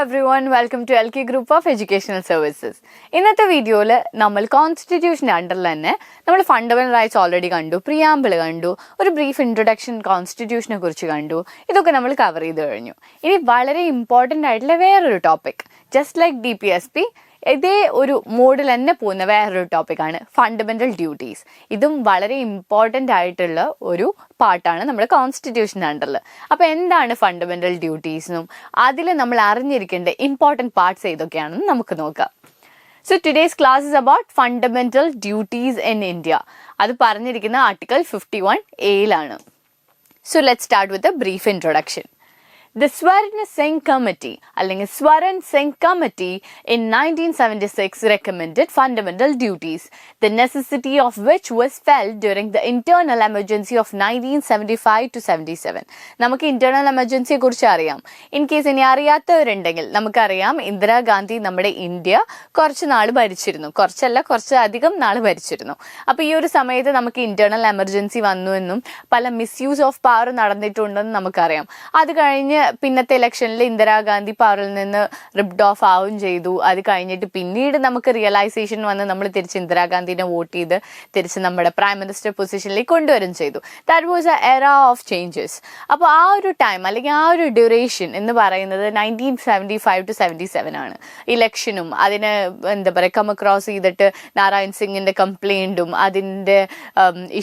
everyone, welcome to LK Group of Educational Services. ഇന്നത്തെ വീഡിയോയിൽ നമ്മൾ കോൺസ്റ്റിറ്റ്യൂഷൻ അണ്ടറിൽ തന്നെ നമ്മൾ ഫണ്ടമെന്റൽ റൈറ്റ്സ് ഓൾറെഡി കണ്ടു, പ്രിയാമ്പിൾ കണ്ടു, ഒരു ബ്രീഫ് ഇൻട്രൊഡക്ഷൻ കോൺസ്റ്റിറ്റ്യൂഷനെ കുറിച്ച് കണ്ടു. ഇതൊക്കെ നമ്മൾ കവർ ചെയ്ത് കഴിഞ്ഞു. ഇനി വളരെ ഇമ്പോർട്ടൻ്റ് ആയിട്ടുള്ള വേറൊരു ടോപ്പിക്, ജസ്റ്റ് ലൈക്ക് DPSP, ഇതേ ഒരു മോഡിൽ തന്നെ പോകുന്ന വേറൊരു ടോപ്പിക്കാണ് ഫണ്ടമെന്റൽ ഡ്യൂട്ടീസ്. ഇതും വളരെ ഇമ്പോർട്ടൻ്റ് ആയിട്ടുള്ള ഒരു പാർട്ടാണ് നമ്മുടെ കോൺസ്റ്റിറ്റ്യൂഷൻ അണ്ടറിൽ. അപ്പോൾ എന്താണ് ഫണ്ടമെന്റൽ ഡ്യൂട്ടീസെന്നും അതിൽ നമ്മൾ അറിഞ്ഞിരിക്കേണ്ട ഇമ്പോർട്ടൻറ്റ് പാർട്സ് ഏതൊക്കെയാണെന്ന് നമുക്ക് നോക്കാം. So today's class is about fundamental duties in India. അത് പറഞ്ഞിരിക്കുന്ന article 51A. So let's start with a brief introduction. The Swaran Singh Committee അല്ലെങ്കിൽ Swaran Singh Committee in 1976 recommended fundamental duties, the necessity of which was felt during the internal emergency of 1975 to 77. നമുക്ക് internal എമർജൻസിയെ കുറിച്ച് അറിയാം. In case ഇനി അറിയാത്തവരുണ്ടെങ്കിൽ നമുക്കറിയാം, ഇന്ദിരാഗാന്ധി നമ്മുടെ India കുറച്ച് നാൾ ഭരിച്ചിരുന്നു, കുറച്ച് അധികം നാൾ ഭരിച്ചിരുന്നു. അപ്പോൾ ഈ ഒരു സമയത്ത് നമുക്ക് ഇന്റേണൽ എമർജൻസി വന്നു എന്നും പല മിസ്യൂസ് ഓഫ് പവർ നടന്നിട്ടുണ്ടെന്ന് നമുക്കറിയാം. അത് കഴിഞ്ഞ് പിന്നത്തെ ഇലക്ഷനിൽ ഇന്ദിരാഗാന്ധി പവറിൽ നിന്ന് റിപ്ഡ് ഓഫ് ആവുകയും ചെയ്തു. അത് കഴിഞ്ഞിട്ട് പിന്നീട് നമുക്ക് റിയലൈസേഷൻ വന്ന് നമ്മൾ തിരിച്ച് ഇന്ദിരാഗാന്ധിനെ വോട്ട് ചെയ്ത് തിരിച്ച് നമ്മുടെ പ്രൈം മിനിസ്റ്റർ പൊസിഷനിലേക്ക് കൊണ്ടുവരും ചെയ്തു. ദാറ്റ് വാസ് എ എറ ഓഫ് ചേഞ്ചസ്. അപ്പോൾ ആ ഒരു ടൈം അല്ലെങ്കിൽ ആ ഒരു ഡ്യൂറേഷൻ എന്ന് പറയുന്നത് 1975 to 77 ആണ്. ഇലക്ഷനും അതിന് കം അക്രോസ് ചെയ്തിട്ട് നാരായൺ സിംഗിന്റെ കംപ്ലയിൻറ്റും അതിൻ്റെ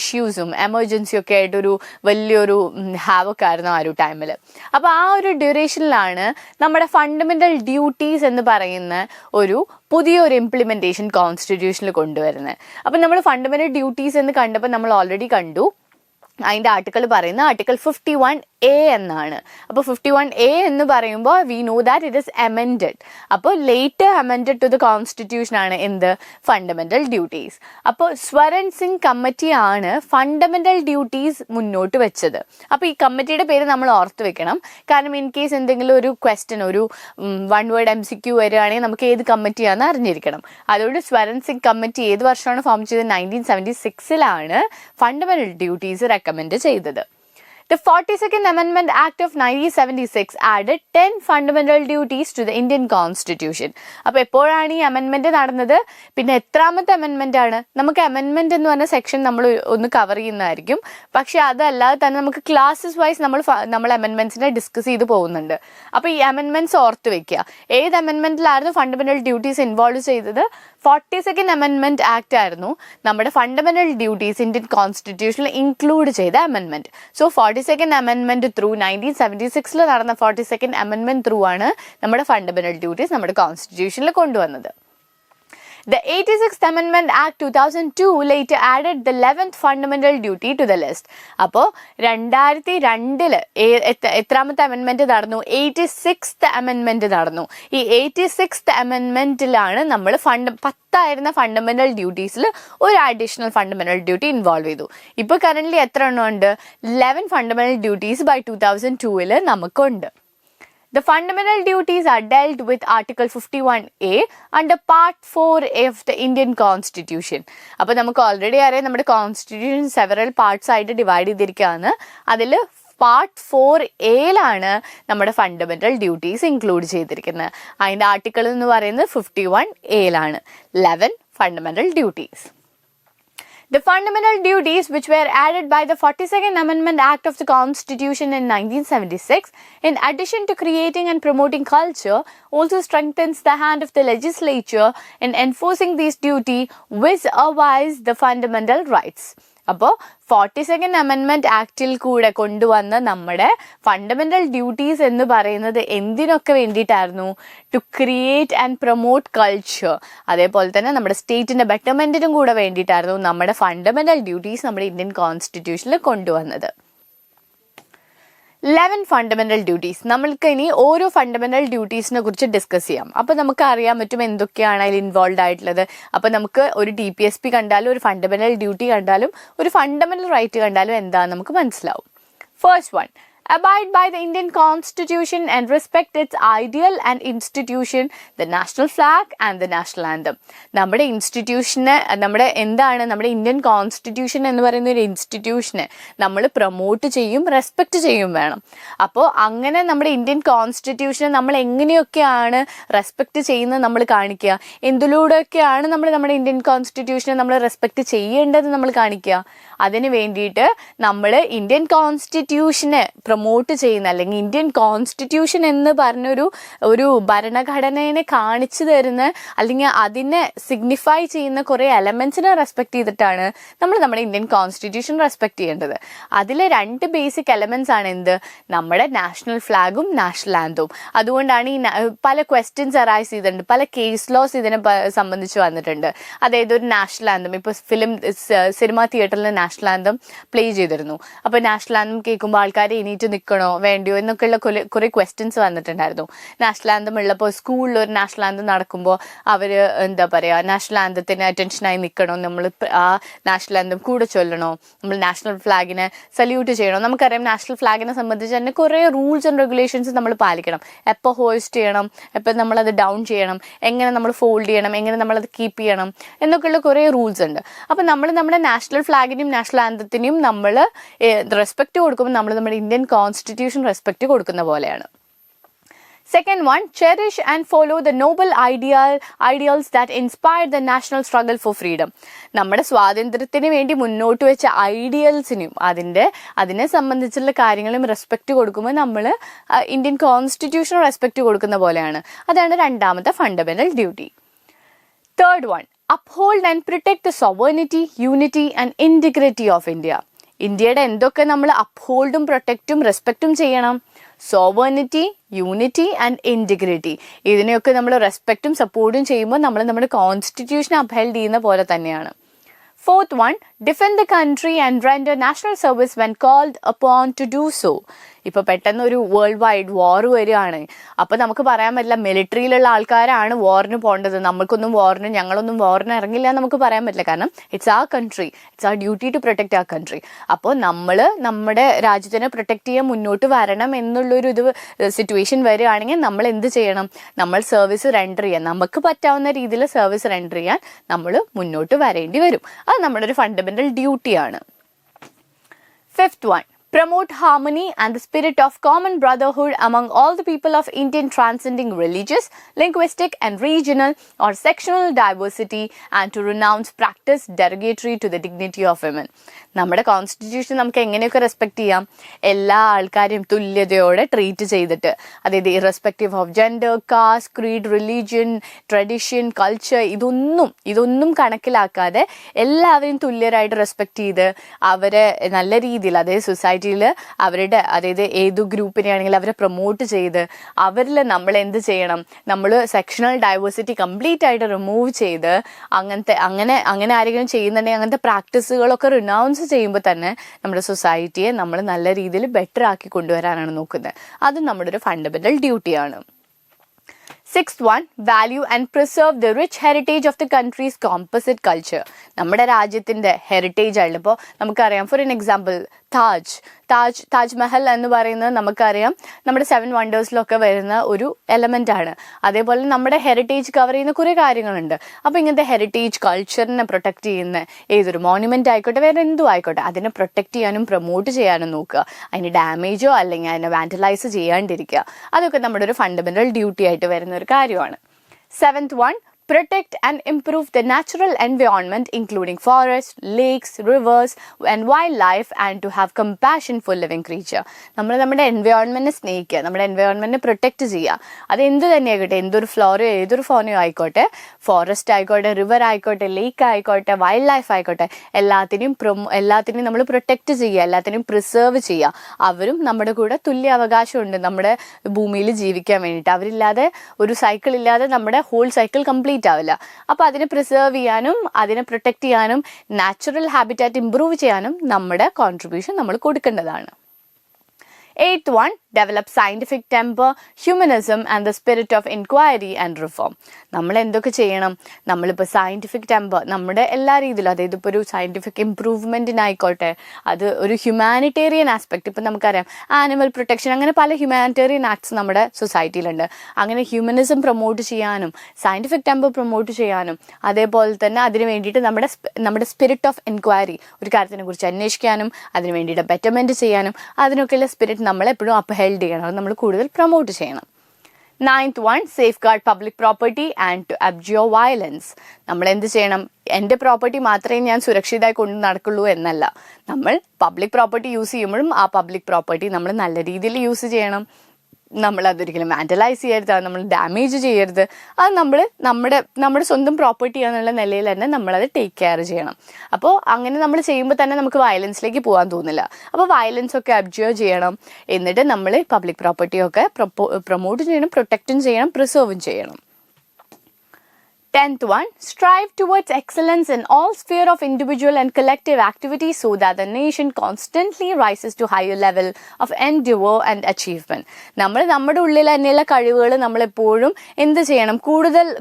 ഇഷ്യൂസും എമർജൻസിയും ഒക്കെ ആയിട്ടൊരു വലിയൊരു ഹാവൊക്കെ ആ ഒരു ടൈമിൽ. അപ്പോൾ ആ ഒരു ഡ്യൂറേഷനിലാണ് നമ്മുടെ ഫണ്ടമെന്റൽ ഡ്യൂട്ടീസ് എന്ന് പറയുന്ന ഒരു പുതിയൊരു ഇംപ്ലിമെന്റേഷൻ കോൺസ്റ്റിറ്റ്യൂഷനിൽ കൊണ്ടുവരുന്നത്. അപ്പം നമ്മൾ ഫണ്ടമെന്റൽ ഡ്യൂട്ടീസ് എന്ന് കണ്ടപ്പോൾ നമ്മൾ ഓൾറെഡി കണ്ടു, അതിൻ്റെ ആർട്ടിക്കിൾ പറയുന്ന ആർട്ടിക്കിൾ 51A എന്നാണ്. അപ്പോൾ 51A എന്ന് പറയുമ്പോൾ we know that it is amended. അപ്പോൾ later amended to the constitution ആണ് എന്ത്, ഫണ്ടമെന്റൽ ഡ്യൂട്ടീസ്. അപ്പോൾ സ്വരൻ സിംഗ് കമ്മിറ്റി ആണ് ഫണ്ടമെന്റൽ ഡ്യൂട്ടീസ് മുന്നോട്ട് വെച്ചത്. അപ്പോൾ ഈ കമ്മിറ്റിയുടെ പേര് നമ്മൾ ഓർത്ത് വെക്കണം. കാരണം ഇൻ കേസ് എന്തെങ്കിലും ഒരു ക്വസ്റ്റ്യൻ, ഒരു വൺ വേർഡ് MCQ വരികയാണെങ്കിൽ നമുക്ക് ഏത് കമ്മിറ്റിയാണെന്ന് അറിഞ്ഞിരിക്കണം. അതുകൊണ്ട് സ്വരൻ സിംഗ് കമ്മിറ്റി ഏത് വർഷമാണ് ഫോം ചെയ്തത്? 1976 ഫണ്ടമെന്റൽ ഡ്യൂട്ടീസ് റെക്കമെൻഡ് ചെയ്തത്. The 42nd Amendment Act of 1976 added 10 fundamental duties to the Indian Constitution. അപ്പോൾ എപ്പോഴാണ് ഈ അമെൻമെന്റ് നടന്നത്? പിന്നെ എത്രാമത്തെ അമെൻമെന്റ് ആണ്? നമുക്ക് അമെൻമെന്റ് എന്ന് പറഞ്ഞ സെക്ഷൻ നമ്മൾ ഒന്ന് കവർ ചെയ്യുന്നതായിരിക്കും. പക്ഷെ അതല്ലാതെ തന്നെ നമുക്ക് ക്ലാസ്സസ് വൈസ് നമ്മൾ അമെൻമെന്റ്സിനെ ഡിസ്കസ് ചെയ്ത് പോകുന്നുണ്ട്. അപ്പോൾ ഈ അമെൻമെന്റ്സ് ഓർത്ത് വെക്കുക. ഏത് അമെൻമെന്റിലായിരുന്നു ഫണ്ടമെന്റൽ ഡ്യൂട്ടീസ് ഇൻവോൾവ് ചെയ്തത്? 42nd Amendment Act ആയിരുന്നു നമ്മുടെ ഫണ്ടമെന്റൽ ഡ്യൂട്ടീസ് ഇന്ത്യൻ കോൺസ്റ്റിറ്റ്യൂഷനിൽ ഇൻക്ലൂഡ് ചെയ്ത അമെൻമെന്റ്. സോ 42nd Amendment ത്രൂ 1976 നടന്ന 42nd Amendment ത്രൂ ആണ് നമ്മുടെ ഫണ്ടമെന്റൽ ഡ്യൂട്ടീസ് നമ്മുടെ കോൺസ്റ്റിറ്റ്യൂഷനിൽ കൊണ്ടുവന്നത്. The 86th Amendment Act 2002 later added the 11th fundamental duty to the list. അപ്പോൾ 2002 എത്രാമത്തെ അമെൻമെന്റ് നടന്നു? 86th Amendment നടന്നു. ഈ 86th Amendmentലാണ് നമ്മൾ 10 ഫണ്ടമെന്റൽ ഡ്യൂട്ടീസിൽ ഒരു അഡീഷണൽ ഫണ്ടമെന്റൽ ഡ്യൂട്ടി ഇൻവോൾവ് ചെയ്തു. ഇപ്പോൾ കറന്റ് എത്ര എണ്ണം ഉണ്ട്? 11 ഫണ്ടമെന്റൽ ഡ്യൂട്ടീസ് ബൈ 2002 നമുക്കുണ്ട്. The fundamental duties are dealt with Article 51A under Part 4 of the Indian Constitution. അപ്പോൾ നമുക്ക് ഓൾറെഡി അറിയാം, നമ്മുടെ കോൺസ്റ്റിറ്റ്യൂഷൻ സെവറൽ പാർട്സ് ആയിട്ട് ഡിവൈഡ് ചെയ്തിരിക്കുകയാണ്. അതിൽ Part 4A നമ്മുടെ ഫണ്ടമെന്റൽ ഡ്യൂട്ടീസ് ഇൻക്ലൂഡ് ചെയ്തിരിക്കുന്നത്. അതിൻ്റെ ആർട്ടിക്കിൾ എന്ന് പറയുന്നത് 51A 11 fundamental duties. The fundamental duties which were added by the 42nd Amendment Act of the Constitution in 1976, in addition to creating and promoting culture, also strengthens the hand of the legislature in enforcing these duty vis-a-vis the fundamental rights. അപ്പോൾ 42nd Amendment ആക്റ്റിൽ കൂടെ കൊണ്ടുവന്ന നമ്മുടെ fundamental duties എന്ന് പറയുന്നത് എന്തിനൊക്കെ വേണ്ടിയിട്ടായിരുന്നു? To create and promote culture. അതേപോലെ തന്നെ നമ്മുടെ സ്റ്റേറ്റിന്റെ ബെറ്റർമെന്റിനും കൂടെ വേണ്ടിയിട്ടായിരുന്നു നമ്മുടെ ഫണ്ടമെന്റൽ ഡ്യൂട്ടീസ് നമ്മുടെ ഇന്ത്യൻ കോൺസ്റ്റിറ്റ്യൂഷനിൽ കൊണ്ടുവന്നത്. 11 ഫണ്ടമെന്റൽ ഡ്യൂട്ടീസ്. നമ്മൾക്ക് ഇനി ഓരോ ഫണ്ടമെന്റൽ ഡ്യൂട്ടീസിനെ കുറിച്ച് ഡിസ്കസ് ചെയ്യാം. അപ്പോൾ നമുക്ക് അറിയാൻ പറ്റും എന്തൊക്കെയാണ് അതിൽ ഇൻവോൾവ് ആയിട്ടുള്ളത്. അപ്പോൾ നമുക്ക് ഒരു DPSP കണ്ടാലും ഒരു ഫണ്ടമെന്റൽ ഡ്യൂട്ടി കണ്ടാലും ഒരു ഫണ്ടമെന്റൽ റൈറ്റ് കണ്ടാലും എന്താണെന്ന് നമുക്ക് മനസ്സിലാവും. First one, abide by the Indian Constitution and respect its ideal and institution, the national flag and the national anthem. നമ്മുടെ ഇൻസ്റ്റിറ്റ്യൂഷനെ നമ്മുടെ ഇന്ത്യൻ കോൺസ്റ്റിറ്റ്യൂഷൻ എന്ന് പറയുന്ന ഒരു ഇൻസ്റ്റിറ്റ്യൂഷനെ നമ്മൾ പ്രൊമോട്ട് ചെയ്യും, റെസ്പെക്റ്റ് ചെയ്യും വേണം. അപ്പോൾ അങ്ങനെ നമ്മുടെ ഇന്ത്യൻ കോൺസ്റ്റിറ്റ്യൂഷനെ നമ്മൾ എങ്ങനെയൊക്കെയാണ് റെസ്പെക്റ്റ് ചെയ്യുന്നത് നമ്മൾ കാണിക്കുക, എന്തിലൂടെയൊക്കെയാണ് നമ്മുടെ ഇന്ത്യൻ കോൺസ്റ്റിറ്റ്യൂഷനെ നമ്മൾ റെസ്പെക്റ്റ് ചെയ്യേണ്ടത് നമ്മൾ കാണിക്കുക. അതിന് വേണ്ടിയിട്ട് നമ്മൾ ഇന്ത്യൻ കോൺസ്റ്റിറ്റ്യൂഷനെ പ്രൊമോട്ട് ചെയ്യുന്ന, അല്ലെങ്കിൽ ഇന്ത്യൻ കോൺസ്റ്റിറ്റ്യൂഷൻ എന്ന് പറഞ്ഞൊരു ഭരണഘടനയെ കാണിച്ചു തരുന്ന, അല്ലെങ്കിൽ അതിനെ സിഗ്നിഫൈ ചെയ്യുന്ന കുറേ എലമെന്റ്സിനെ റെസ്പെക്ട് ചെയ്തിട്ടാണ് നമ്മൾ നമ്മുടെ ഇന്ത്യൻ കോൺസ്റ്റിറ്റ്യൂഷൻ റെസ്പെക്ട് ചെയ്യേണ്ടത്. അതിലെ 2 ബേസിക് എലമെന്റ്സ് ആണ് എന്ത്, നമ്മുടെ നാഷണൽ ഫ്ലാഗും നാഷണൽ ആന്തവും. അതുകൊണ്ടാണ് പല ക്വസ്റ്റ്യൻസ് അറൈസ് ചെയ്തിട്ടുണ്ട്, പല കേസ് ലോസ് ഇതിനെ സംബന്ധിച്ച് വന്നിട്ടുണ്ട്. അതായത് ഒരു നാഷണൽ ആന്തം, ഇപ്പോൾ സിനിമ തിയേറ്ററിൽ നാഷണൽ ആന്തം പ്ലേ ചെയ്തിരുന്നു. അപ്പോൾ നാഷണൽ ആന്തം കേൾക്കുമ്പോൾ ആൾക്കാർ എണീറ്റ് നിൽക്കണോ വേണ്ടിയോ എന്നൊക്കെയുള്ള കുറേ ക്വസ്റ്റ്യൻസ് വന്നിട്ടുണ്ടായിരുന്നു. നാഷണൽ ആന്തം ഉള്ളപ്പോൾ സ്കൂളിൽ ഒരു നാഷണൽ ആന്തം നടക്കുമ്പോൾ അവർ നാഷണൽ ആന്തത്തിന് അറ്റൻഷനായി നിൽക്കണോ, നമ്മൾ ആ നാഷണൽ ആന്തം കൂടെ ചൊല്ലണോ, നമ്മൾ നാഷണൽ ഫ്ലാഗിനെ സല്യൂട്ട് ചെയ്യണോ. നമുക്കറിയാം നാഷണൽ ഫ്ലാഗിനെ സംബന്ധിച്ച് തന്നെ കുറേ റൂൾസ് ആൻഡ് റെഗുലേഷൻസ് നമ്മൾ പാലിക്കണം. എപ്പോൾ ഹോസ്റ്റ് ചെയ്യണം, എപ്പോൾ നമ്മളത് ഡൗൺ ചെയ്യണം, എങ്ങനെ നമ്മൾ ഫോൾഡ് ചെയ്യണം, എങ്ങനെ നമ്മളത് കീപ്പ് ചെയ്യണം എന്നൊക്കെയുള്ള കുറേ റൂൾസ് ഉണ്ട്. അപ്പം നമ്മൾ നമ്മുടെ നാഷണൽ ഫ്ലാഗിനും നാഷണൽ ആന്തത്തിനും നമ്മൾ റെസ്പെക്റ്റ് കൊടുക്കുമ്പോൾ നമ്മൾ നമ്മുടെ ഇന്ത്യൻ കോൺസ്റ്റിറ്റ്യൂഷൻ റെസ്പെക്റ്റ് കൊടുക്കുന്ന പോലെയാണ്. Second one, cherish and follow the noble ideals that inspired the national struggle for freedom. നമ്മുടെ സ്വാതന്ത്ര്യത്തിന് വേണ്ടി മുന്നോട്ട് വെച്ച ഐഡിയൽസിനും അതിനെ സംബന്ധിച്ചുള്ള കാര്യങ്ങളും റെസ്പെക്റ്റ് കൊടുക്കുമ്പോൾ നമ്മൾ ഇന്ത്യൻ കോൺസ്റ്റിറ്റ്യൂഷൻ റെസ്പെക്റ്റ് കൊടുക്കുന്ന പോലെയാണ്. അതാണ് രണ്ടാമത്തെ fundamental duty. Third one, uphold and protect the sovereignty, unity and integrity of India. ഇന്ത്യയുടെ എന്തൊക്കെ നമ്മൾ അപ്ഹോൾഡും പ്രൊട്ടക്റ്റും റെസ്പെക്റ്റും ചെയ്യണം? Sovereignty, unity and integrity. ഇതിനെയൊക്കെ നമ്മൾ റെസ്പെക്റ്റും സപ്പോർട്ടും ചെയ്യുമ്പോൾ നമ്മൾ നമ്മുടെ കോൺസ്റ്റിറ്റ്യൂഷൻ അപ്ഹെൽഡ് ചെയ്യുന്ന പോലെ തന്നെയാണ്. Fourth one, defend the country and render national service when called upon to do so. ഇപ്പോൾ പെട്ടെന്ന് ഒരു വേൾഡ് വൈഡ് വാർ വരികയാണ്. അപ്പോൾ നമുക്ക് പറയാൻ പറ്റില്ല മിലിറ്ററിയിലുള്ള ആൾക്കാരാണ് വാറിന് പോകേണ്ടത്, ഞങ്ങളൊന്നും വാറിന് ഇറങ്ങില്ല എന്ന് നമുക്ക് പറയാൻ പറ്റില്ല. കാരണം it's our country, it's our duty to protect our country. അപ്പോൾ നമ്മൾ നമ്മുടെ രാജ്യത്തിനെ പ്രൊട്ടക്റ്റ് ചെയ്യാൻ മുന്നോട്ട് വരണം എന്നുള്ളൊരു സിറ്റുവേഷൻ വരികയാണെങ്കിൽ നമ്മൾ എന്ത് ചെയ്യണം? നമ്മൾ സർവീസ് റെൻഡർ ചെയ്യാൻ, നമുക്ക് പറ്റാവുന്ന രീതിയിൽ സർവീസ് റെൻഡർ ചെയ്യാൻ നമ്മൾ മുന്നോട്ട് വരേണ്ടി വരും. അത് നമ്മുടെ ഒരു ഫണ്ടമെന്റൽ ഡ്യൂട്ടിയാണ്. Fifth one, promote harmony and the spirit of common brotherhood among all the people of Indian, transcending religious, linguistic and regional or sectional diversity, and to renounce practice derogatory to the dignity of women. നമ്മുടെ constitution നമുക്ക് എങ്ങനെയൊക്കെ respect ചെയ്യാം? എല്ലാ ആൾക്കാരെയും തുല്യതയോടെ treat ചെയ്തിട്ട്, അതായത് irrespective of gender, caste, creed, religion, tradition, culture, ഇതൊന്നും കണക്കിലാക്കാതെ എല്ലാവരെയും തുല്യരായിട്ട് റെസ്പെക്ട് ചെയ്ത് അവരെ നല്ല രീതിയിൽ, അതായത് സൊസൈറ്റിയിൽ അതായത് ഏതു ഗ്രൂപ്പിനെയാണെങ്കിൽ അവരെ പ്രൊമോട്ട് ചെയ്ത് അവരിൽ നമ്മൾ എന്ത് ചെയ്യണം? നമ്മൾ സെക്ഷണൽ ഡൈവേഴ്സിറ്റി കംപ്ലീറ്റ് ആയിട്ട് റിമൂവ് ചെയ്ത് അങ്ങനെ ആരെങ്കിലും ചെയ്യുന്നുണ്ടെങ്കിൽ അങ്ങനത്തെ പ്രാക്ടീസുകളൊക്കെ റിനൗൺസ് ചെയ്യുമ്പോൾ തന്നെ നമ്മുടെ സൊസൈറ്റിയെ നമ്മൾ നല്ല രീതിയിൽ ബെറ്റർ ആക്കി കൊണ്ടുവരാനാണ് നോക്കുന്നത്. അത് നമ്മുടെ ഒരു ഫണ്ടമെന്റൽ ഡ്യൂട്ടിയാണ്. Sixth one, value and preserve the rich heritage of the country's composite culture. നമ്മുടെ രാജ്യത്തിൻ്റെ ഹെറിറ്റേജ് ആണ്. ഇപ്പോൾ നമുക്കറിയാം, ഫോർ എൻ എക്സാമ്പിൾ താജ്മഹൽ എന്ന് പറയുന്നത് നമുക്കറിയാം നമ്മുടെ 7 വണ്ടേഴ്സിലൊക്കെ വരുന്ന ഒരു എലമെൻ്റ് ആണ്. അതേപോലെ നമ്മുടെ ഹെറിറ്റേജ് കവർ ചെയ്യുന്ന കുറേ കാര്യങ്ങളുണ്ട്. അപ്പോൾ ഇങ്ങനത്തെ ഹെറിറ്റേജ് കൾച്ചറിനെ പ്രൊട്ടക്റ്റ് ചെയ്യുന്ന ഏതൊരു മോണ്യുമെൻ്റ് ആയിക്കോട്ടെ, വേറെ എന്തും ആയിക്കോട്ടെ, അതിനെ പ്രൊട്ടക്റ്റ് ചെയ്യാനും പ്രൊമോട്ട് ചെയ്യാനും നോക്കുക. അതിന് ഡാമേജോ അല്ലെങ്കിൽ അതിനെ വാൻഡലൈസ് ചെയ്യാണ്ടിരിക്കുക. അതൊക്കെ നമ്മുടെ ഒരു ഫണ്ടമെന്റൽ ഡ്യൂട്ടി ആയിട്ട് വരുന്ന ഒരു കാര്യമാണ്. Seventh one, protect and improve the natural environment including forests, lakes, rivers and wildlife, and to have compassion for living creature. നമ്മൾ നമ്മുടെ എൻവയോൺമെന്റിനെ സ്നേഹിക്കുക, നമ്മുടെ എൻവയോൺമെന്റിനെ പ്രൊട്ടക്റ്റ് ചെയ്യുക. അത് എന്ത് തന്നെ ആയിക്കോട്ടെ, എന്തൊരു ഫ്ലോറയോ ഏതൊരു ഫോണയോ ആയിക്കോട്ടെ, ഫോറസ്റ്റ് ആയിക്കോട്ടെ, റിവർ ആയിക്കോട്ടെ, ലേക്ക് ആയിക്കോട്ടെ, വൈൽഡ് ലൈഫ് ആയിക്കോട്ടെ, എല്ലാത്തിനെയും നമ്മൾ പ്രൊട്ടക്റ്റ് ചെയ്യുക, എല്ലാത്തിനെയും പ്രിസേർവ് ചെയ്യുക. അവരും നമ്മുടെ കൂടെ തുല്യ അവകാശമുണ്ട് നമ്മുടെ ഭൂമിയിൽ ജീവിക്കാൻ വേണ്ടിയിട്ട്. അവരില്ലാതെ, ഒരു സൈക്കിൾ ഇല്ലാതെ നമ്മുടെ ഹോൾ സൈക്കിൾ കംപ്ലീറ്റ് ആവില്ല. അപ്പോൾ അതിനെ പ്രിസേർവ് ചെയ്യാനും അതിനെ പ്രൊട്ടക്റ്റ് ചെയ്യാനും നാച്ചുറൽ ഹാബിറ്റാറ്റ് ഇംപ്രൂവ് ചെയ്യാനും നമ്മുടെ കോൺട്രിബ്യൂഷൻ നമ്മൾ കൊടുക്കേണ്ടതാണ്. Eighth one, develop scientific temper, humanism and the spirit of inquiry and reform. നമ്മൾ എന്തൊക്കെ ചെയ്യണം? നമ്മളിപ്പോൾ സയൻറ്റിഫിക് ടെമ്പർ നമ്മുടെ എല്ലാ രീതിയിലും, അതായത് ഇപ്പോൾ ഒരു സയൻറ്റിഫിക് ഇംപ്രൂവ്മെൻറ്റിനായിക്കോട്ടെ, അത് ഒരു ഹ്യൂമാനിറ്റേറിയൻ ആസ്പെക്റ്റ്, ഇപ്പം നമുക്കറിയാം ആനിമൽ പ്രൊട്ടക്ഷൻ, അങ്ങനെ പല ഹ്യൂമാനിറ്റേറിയൻ ആക്ട്സ് നമ്മുടെ സൊസൈറ്റിയിലുണ്ട്. അങ്ങനെ ഹ്യൂമനിസം പ്രൊമോട്ട് ചെയ്യാനും സയൻറ്റിഫിക് ടെമ്പർ പ്രൊമോട്ട് ചെയ്യാനും അതേപോലെ തന്നെ അതിന് വേണ്ടിയിട്ട് നമ്മുടെ സ്പിരിറ്റ് ഓഫ് എൻക്വയറി, ഒരു കാര്യത്തിനെ കുറിച്ച് അന്വേഷിക്കാനും അതിന് വേണ്ടിയിട്ട് ബെറ്റർമെൻറ്റ് ചെയ്യാനും അതിനൊക്കെയുള്ള സ്പിരിറ്റ് നമ്മളെപ്പോഴും ഹെൽഡ് ചെയ്യണം, അത് നമ്മൾ കൂടുതൽ പ്രൊമോട്ട് ചെയ്യണം. 9th one, safeguard public property and to abjure violence. നമ്മൾ എന്ത് ചെയ്യണം? എൻ്റെ പ്രോപ്പർട്ടി മാത്രമേ ഞാൻ സുരക്ഷിതമായി കൊണ്ട് നടക്കുള്ളൂ എന്നല്ല, നമ്മൾ പബ്ലിക് പ്രോപ്പർട്ടി യൂസ് ചെയ്യുമ്പോഴും ആ പബ്ലിക് പ്രോപ്പർട്ടി നമ്മൾ നല്ല രീതിയിൽ യൂസ് ചെയ്യണം. നമ്മൾ അതൊരിക്കലും വാൻഡലൈസ് ചെയ്യരുത്, അത് നമ്മൾ ഡാമേജ് ചെയ്യരുത്. അത് നമ്മുടെ സ്വന്തം പ്രോപ്പർട്ടി എന്നുള്ള നിലയിൽ തന്നെ നമ്മളത് ടേക്ക് കെയർ ചെയ്യണം. അപ്പോൾ അങ്ങനെ നമ്മൾ ചെയ്യുമ്പോൾ തന്നെ നമുക്ക് വയലൻസിലേക്ക് പോകാൻ തോന്നില്ല. അപ്പോൾ വയലൻസ് ഒക്കെ അബ്ജർവ് ചെയ്യണം. എന്നിട്ട് നമ്മൾ പബ്ലിക് പ്രോപ്പർട്ടിയൊക്കെ പ്രൊമോട്ട് ചെയ്യണം, പ്രൊട്ടക്റ്റും ചെയ്യണം, പ്രിസർവും ചെയ്യണം. 10th one, strive towards excellence in all sphere of individual and collective activities so that the nation constantly rises to higher level of endeavor and achievement. നമ്മുടെ ഉള്ളിൽ തന്നെയുള്ള കഴിവുകൾ നമ്മളെപ്പോഴും എന്ത് ചെയ്യണം?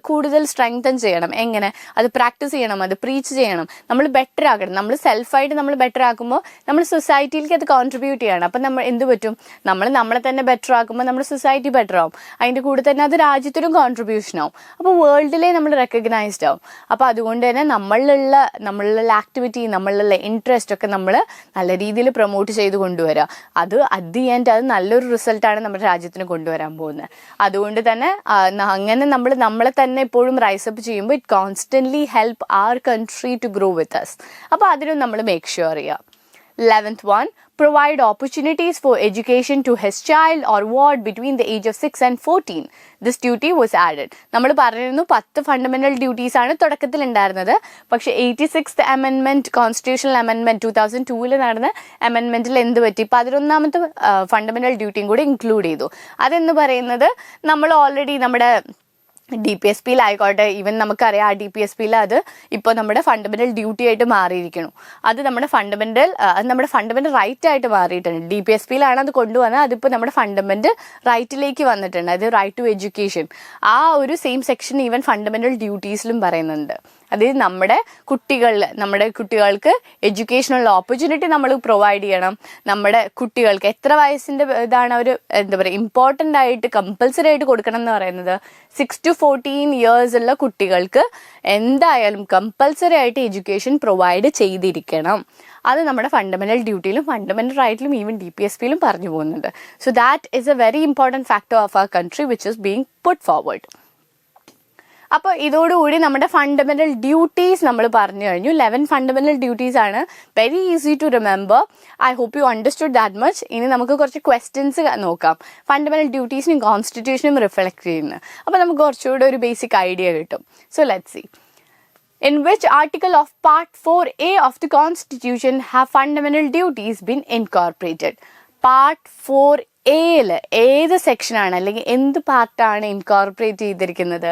കൂടുതൽ സ്ട്രെങ്തൻ ചെയ്യണം. എങ്ങനെ? അത് പ്രാക്ടീസ് ചെയ്യണം, അത് പ്രീച്ച് ചെയ്യണം, നമ്മൾ ബെറ്റർ ആക്കണം. നമ്മൾ സെൽഫായിട്ട് നമ്മൾ ബെറ്റർ ആക്കുമ്പോൾ നമ്മൾ സൊസൈറ്റിയിലേക്ക് അത് കോൺട്രിബ്യൂട്ട് ചെയ്യണം. അപ്പം നമ്മൾ എന്ത് പറ്റും? നമ്മളെ തന്നെ ബെറ്റർ ആക്കുമ്പോൾ നമ്മുടെ സൊസൈറ്റി ബെറ്റർ ആവും. അതിൻ്റെ കൂടെ തന്നെ അത് രാജ്യത്തിനും കോൺട്രിബ്യൂഷൻ ആവും. അപ്പോൾ വേൾഡിലെ നമ്മൾ റെക്കഗ്നൈസ്ഡ് ആവും. അപ്പോൾ അതുകൊണ്ട് തന്നെ നമ്മളിലുള്ള ആക്ടിവിറ്റി, നമ്മളിലുള്ള ഇൻട്രസ്റ്റ് ഒക്കെ നമ്മൾ നല്ല രീതിയിൽ പ്രൊമോട്ട് ചെയ്ത് കൊണ്ടുവരിക. അത് അറ്റ് ദി എൻഡ് അത് നല്ലൊരു റിസൾട്ടാണ് നമ്മുടെ രാജ്യത്തിന് കൊണ്ടുവരാൻ പോകുന്നത്. അതുകൊണ്ട് തന്നെ അങ്ങനെ നമ്മളെ തന്നെ എപ്പോഴും റൈസപ്പ് ചെയ്യുമ്പോൾ it constantly help our country to grow with us. അപ്പോൾ അതിനും നമ്മൾ മേക്ക് ഷുവർ ചെയ്യുക. 11th one, provide opportunities for education to his child or ward between the age of 6 and 14. This duty was added. നമ്മൾ പറഞ്ഞിരുന്നു 10 fundamental duties ആണ് തുടക്കത്തിൽ ഉണ്ടായിരുന്നത്. പക്ഷേ 86th അമെൻമെന്റ്, കോൺസ്റ്റിറ്റ്യൂഷണൽ അമെൻമെന്റ് 2002 നടന്ന അമെൻമെന്റിൽ എന്ത് പറ്റി? 11ാമത്തെ ഫണ്ടമെന്റൽ ഡ്യൂട്ടിയും കൂടി ഇൻക്ലൂഡ് ചെയ്തു. അതെന്ന് പറയുന്നത് നമ്മൾ ഓൾറെഡി നമ്മുടെ DPSP-യിലായിക്കോട്ടെ, ഈവൻ നമുക്കറിയാം ആ DPSP-യിൽ അത് ഇപ്പോൾ നമ്മുടെ ഫണ്ടമെന്റൽ ഡ്യൂട്ടി ആയിട്ട് മാറിയിരിക്കുന്നു. അത് നമ്മുടെ ഫണ്ടമെന്റൽ റൈറ്റ് ആയിട്ട് മാറിയിട്ടുണ്ട്. DPSP-യിലാണ് അത് കൊണ്ടുവന്നത്, അതിപ്പോൾ നമ്മുടെ ഫണ്ടമെന്റൽ റൈറ്റിലേക്ക് വന്നിട്ടുണ്ട്. അത് റൈറ്റ് ടു എഡ്യൂക്കേഷൻ. ആ ഒരു സെയിം സെക്ഷൻ ഈവൻ ഫണ്ടമെന്റൽ ഡ്യൂട്ടീസിലും പറയുന്നുണ്ട്. അതായത് നമ്മുടെ കുട്ടികൾക്ക് എഡ്യൂക്കേഷനുള്ള ഓപ്പർച്യൂണിറ്റി നമ്മൾ പ്രൊവൈഡ് ചെയ്യണം. നമ്മുടെ കുട്ടികൾക്ക് എത്ര വയസ്സിൻ്റെ ഇതാണ് അവർ ഇമ്പോർട്ടൻ്റ് ആയിട്ട് കമ്പൽസറി ആയിട്ട് കൊടുക്കണം എന്ന് പറയുന്നത് 6 to 14 years ഉള്ള കുട്ടികൾക്ക് എന്തായാലും കമ്പൽസറി ആയിട്ട് എഡ്യൂക്കേഷൻ പ്രൊവൈഡ് ചെയ്തിരിക്കണം. അത് നമ്മുടെ ഫണ്ടമെന്റൽ ഡ്യൂട്ടിയിലും ഫണ്ടമെന്റൽ റൈറ്റിലും ഈവൻ DPSP-യിലും പറഞ്ഞു പോകുന്നുണ്ട്. So that is a very important factor of our country which is being put forward. അപ്പോൾ ഇതോടുകൂടി നമ്മുടെ ഫണ്ടമെന്റൽ ഡ്യൂട്ടീസ് നമ്മൾ പറഞ്ഞു കഴിഞ്ഞു. 11 ഫണ്ടമെന്റൽ ഡ്യൂട്ടീസ് ആണ്. Very easy to remember. I hope you understood that much. ഇനി നമുക്ക് കുറച്ച് ക്വസ്റ്റ്യൻസ് നോക്കാം. ഫണ്ടമെന്റൽ ഡ്യൂട്ടീസിനും കോൺസ്റ്റിറ്റ്യൂഷനും റിഫ്ലക്ട് ചെയ്യുന്നത്. അപ്പോൾ നമുക്ക് കുറച്ചുകൂടെ ഒരു ബേസിക് ഐഡിയ കിട്ടും. So let's see. In which article of Part 4A of the Constitution have fundamental duties been incorporated? Part 4A ഏത് സെക്ഷനാണ് അല്ലെങ്കിൽ എന്ത് പാർട്ടാണ് ഇൻകോർപ്പറേറ്റ് ചെയ്തിരിക്കുന്നത്?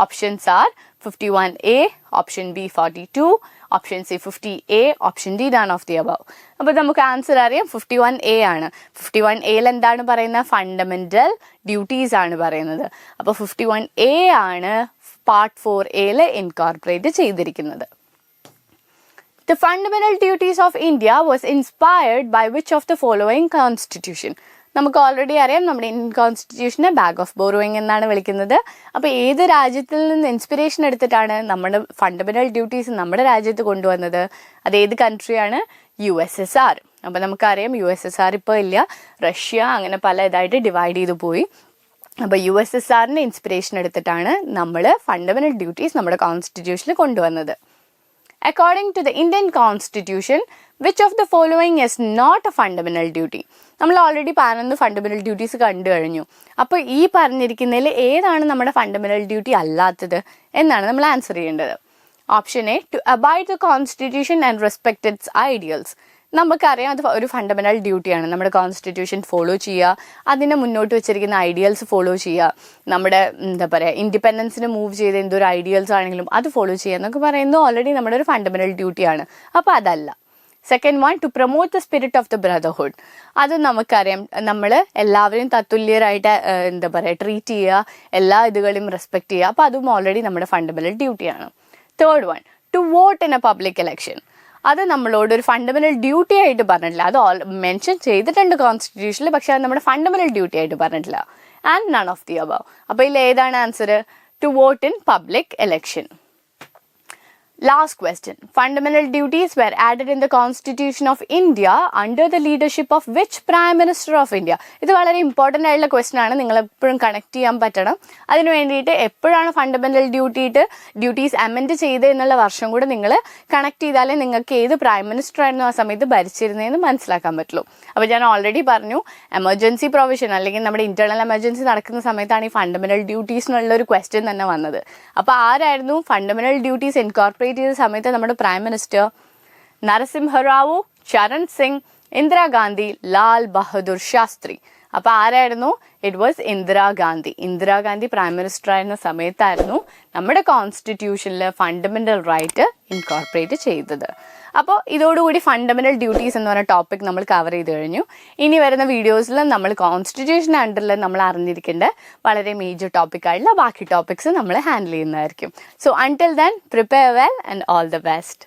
Options are 51A, option B 42, option C 50A, option D none of the above. അപ്പോൾ നമുക്ക് answer അറിയാം 51A ആണ്. 51A എന്താണ് പറയുന്നത്? ഫണ്ടമെന്റൽ ഡ്യൂട്ടീസ് ആണ് പറയുന്നത്. അപ്പോൾ 51A ആണ് പാർട്ട് 4A ഇൻകോർപ്പറേറ്റ് ചെയ്തിരിക്കുന്നത്. The fundamental duties of India was inspired by which of the following constitution? നമുക്ക് ഓൾറെഡി അറിയാം നമ്മുടെ ഇന്ത്യൻ കോൺസ്റ്റിറ്റ്യൂഷനെ ബാഗ് ഓഫ് ബോറോയിങ് എന്നാണ് വിളിക്കുന്നത്. അപ്പോൾ ഏത് രാജ്യത്തിൽ നിന്ന് ഇൻസ്പിറേഷൻ എടുത്തിട്ടാണ് നമ്മുടെ ഫണ്ടമെന്റൽ ഡ്യൂട്ടീസ് നമ്മുടെ രാജ്യത്ത് കൊണ്ടുവന്നത്? അത് ഏത് കൺട്രിയാണ്? USSR. അപ്പോൾ നമുക്കറിയാം USSR ഇപ്പോൾ ഇല്ല, റഷ്യ അങ്ങനെ പല ഇതായിട്ട് ഡിവൈഡ് ചെയ്തു പോയി. അപ്പോൾ USSRന്റെ ഇൻസ്പിറേഷൻ എടുത്തിട്ടാണ് നമ്മൾ ഫണ്ടമെന്റൽ ഡ്യൂട്ടീസ് നമ്മുടെ കോൺസ്റ്റിറ്റ്യൂഷനിൽ കൊണ്ടുവന്നത്. According to the Indian Constitution, which of the following is not a fundamental duty? നമ്മൾ ഓൾറെഡി 11 ഫണ്ടമെന്റൽ ഡ്യൂട്ടീസ് കണ്ടു കഴിഞ്ഞു. അപ്പോൾ ഈ പറഞ്ഞിരിക്കുന്നതിൽ ഏതാണ് നമ്മുടെ ഫണ്ടമെന്റൽ ഡ്യൂട്ടി അല്ലാത്തത് എന്നാണ് നമ്മൾ ആൻസർ ചെയ്യേണ്ടത്. Option A, to abide the constitution and respect its ideals. നമുക്കറിയാം അത് ഒരു ഫണ്ടമെന്റൽ ഡ്യൂട്ടിയാണ്. നമ്മുടെ കോൺസ്റ്റിറ്റ്യൂഷൻ ഫോളോ ചെയ്യുക, അതിനെ മുന്നോട്ട് വെച്ചിരിക്കുന്ന ഐഡിയൽസ് ഫോളോ ചെയ്യുക, നമ്മുടെ ഇൻഡിപെൻഡൻസിന് മൂവ് ചെയ്ത എന്തൊരു ഐഡിയൽസ് ആണെങ്കിലും അത് ഫോളോ ചെയ്യുക എന്നൊക്കെ പറയുന്നത് ഓൾറെഡി നമ്മുടെ ഒരു ഫണ്ടമെന്റൽ ഡ്യൂട്ടിയാണ്. അപ്പോൾ അതല്ല. Second one two promote the spirit of the brotherhood. അത് നമുക്കറിയാം, നമ്മൾ എല്ലാവരെയും തത്തുല്യരായിട്ട് എന്താ പറയുക ട്രീറ്റ് ചെയ്യുക, എല്ലാ ഇതുകളെയും റെസ്പെക്ട് ചെയ്യുക. അപ്പോൾ അതും ഓൾറെഡി നമ്മുടെ ഫണ്ടമെന്റൽ ഡ്യൂട്ടിയാണ്. Third one to vote in a public election. അത് നമ്മളോട് ഒരു ഫണ്ടമെന്റൽ ഡ്യൂട്ടി ആയിട്ട് പറഞ്ഞിട്ടില്ല. അത് മെൻഷൻ ചെയ്തിട്ടുണ്ട് കോൺസ്റ്റിറ്റ്യൂഷനിൽ, പക്ഷെ അത് നമ്മുടെ ഫണ്ടമെന്റൽ ഡ്യൂട്ടി ആയിട്ട് പറഞ്ഞിട്ടില്ല. And none of the above. അപ്പോൾ ഇതിൽ ഏതാണ് answer? To vote in public election. Last question. Fundamental duties were added in the Constitution of India under the leadership of which Prime Minister of India? ഇത് വളരെ important ആയിട്ടുള്ള question ആണ്. നിങ്ങൾ എപ്പോഴും connect ചെയ്യാൻ പറ്റണം. അതിന് വേണ്ടിയിട്ട് എപ്പോഴാണ് ഫണ്ടമെന്റൽ ഡ്യൂട്ടീസ് അമെൻഡ് ചെയ്ത് എന്നുള്ള വർഷം കൂടെ നിങ്ങൾ കണക്ട് ചെയ്താലേ നിങ്ങൾക്ക് ഏത് പ്രൈം മിനിസ്റ്റർ ആയിരുന്നു ആ സമയത്ത് ഭരിച്ചിരുന്നതെന്ന് മനസ്സിലാക്കാൻ പറ്റുള്ളൂ. അപ്പോൾ ഞാൻ ഓൾറെഡി പറഞ്ഞു, എമർജൻസി പ്രൊവിഷൻ അല്ലെങ്കിൽ നമ്മുടെ ഇന്റേണൽ എമർജൻസി നടക്കുന്ന സമയത്താണ് ഈ ഫണ്ടമെന്റൽ ഡ്യൂട്ടീസ് എന്നുള്ള ഒരു ക്വസ്റ്റ്യൻ തന്നെ വന്നത്. അപ്പോൾ ആരായിരുന്നു ഫണ്ടമെന്റൽ ഡ്യൂട്ടീസ് ഇൻകോർപ്പറേറ്റ് ചെയ്ത സമയത്ത് നമ്മുടെ പ്രൈം മിനിസ്റ്റർ? നരസിംഹറാവു, ചരൺ സിംഗ്, ഇന്ദിരാഗാന്ധി, ലാൽ ബഹദൂർ ശാസ്ത്രി. അപ്പോൾ ആരായിരുന്നു? It was Indira Gandhi. Indira Gandhi prime minister ആയിരുന്ന സമയത്തായിരുന്നു നമ്മുടെ കോൺസ്റ്റിറ്റ്യൂഷനിൽ ഫണ്ടമെന്റൽ റൈറ്റ് ഇൻകോർപ്പറേറ്റ് ചെയ്തത്. അപ്പോൾ ഇതോടുകൂടി ഫണ്ടമെന്റൽ ഡ്യൂട്ടീസ് എന്ന് പറഞ്ഞ ടോപ്പിക് നമ്മൾ കവർ ചെയ്ത് കഴിഞ്ഞു. ഇനി വരുന്ന വീഡിയോസിൽ നമ്മൾ കോൺസ്റ്റിറ്റ്യൂഷൻ അണ്ടറിൽ നമ്മൾ അറിഞ്ഞിരിക്കേണ്ട വളരെ മേജർ ടോപ്പിക്കായിട്ടുള്ള ബാക്കി ടോപ്പിക്സ് നമ്മൾ ഹാൻഡിൽ ചെയ്യുന്നതായിരിക്കും. So until then prepare well and all the best.